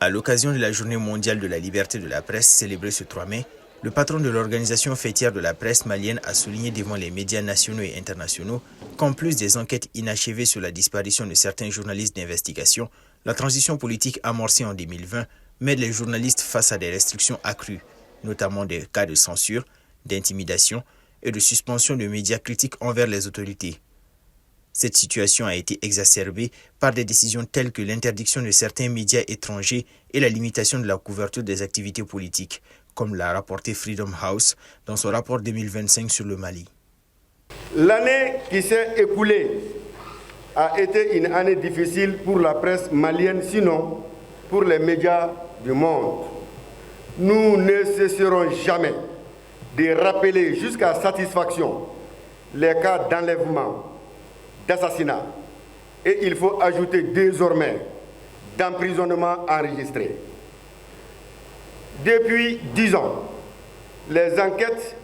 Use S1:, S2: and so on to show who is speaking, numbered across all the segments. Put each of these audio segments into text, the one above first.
S1: À l'occasion de la Journée mondiale de la liberté de la presse célébrée ce 3 mai, le patron de l'organisation fêtière de la presse malienne a souligné devant les médias nationaux et internationaux qu'en plus des enquêtes inachevées sur la disparition de certains journalistes d'investigation, la transition politique amorcée en 2020 met les journalistes face à des restrictions accrues, notamment des cas de censure, d'intimidation et de suspension de médias critiques envers les autorités. Cette situation a été exacerbée par des décisions telles que l'interdiction de certains médias étrangers et la limitation de la couverture des activités politiques, comme l'a rapporté Freedom House dans son rapport 2025 sur le Mali.
S2: L'année qui s'est écoulée a été une année difficile pour la presse malienne, sinon pour les médias du monde. Nous ne cesserons jamais de rappeler jusqu'à satisfaction les cas d'enlèvement, d'assassinat, et il faut ajouter désormais d'emprisonnement enregistré. Depuis 10 ans, les enquêtes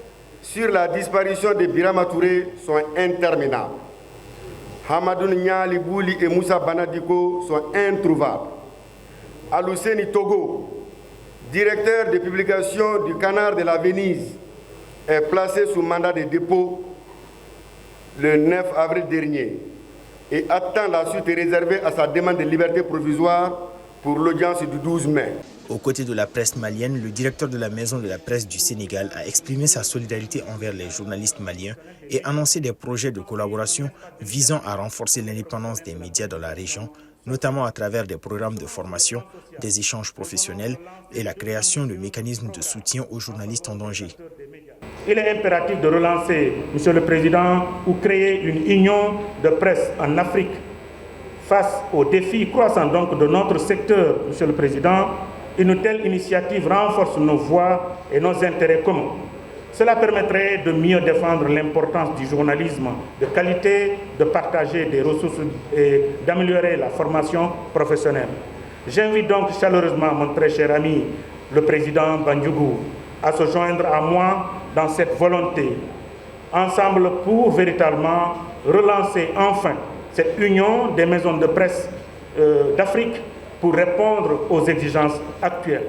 S2: sur la disparition de Birama Touré sont interminables. Hamadou Niali Bouli et Moussa Banadiko sont introuvables. Alousseni Togo, directeur de publication du Canard de la Venise, est placé sous mandat de dépôt le 9 avril dernier et attend la suite réservée à sa demande de liberté provisoire pour l'audience du 12 mai.
S1: Aux côtés de la presse malienne, le directeur de la Maison de la presse du Sénégal a exprimé sa solidarité envers les journalistes maliens et annoncé des projets de collaboration visant à renforcer l'indépendance des médias dans la région, notamment à travers des programmes de formation, des échanges professionnels et la création de mécanismes de soutien aux journalistes en danger.
S3: Il est impératif de relancer, Monsieur le Président, ou créer une union de presse en Afrique face aux défis croissants donc de notre secteur, Monsieur le Président. Une telle initiative renforce nos voix et nos intérêts communs. Cela permettrait de mieux défendre l'importance du journalisme de qualité, de partager des ressources et d'améliorer la formation professionnelle. J'invite donc chaleureusement mon très cher ami, le président Bandjougou, à se joindre à moi dans cette volonté, ensemble pour véritablement relancer enfin cette union des maisons de presse d'Afrique pour répondre aux exigences actuelles.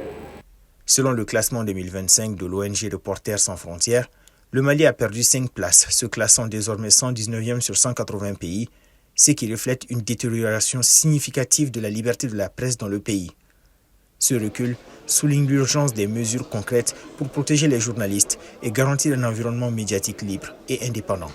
S1: Selon le classement 2025 de l'ONG Reporters sans frontières, le Mali a perdu 5 places, se classant désormais 119e sur 180 pays, ce qui reflète une détérioration significative de la liberté de la presse dans le pays. Ce recul souligne l'urgence des mesures concrètes pour protéger les journalistes et garantir un environnement médiatique libre et indépendant.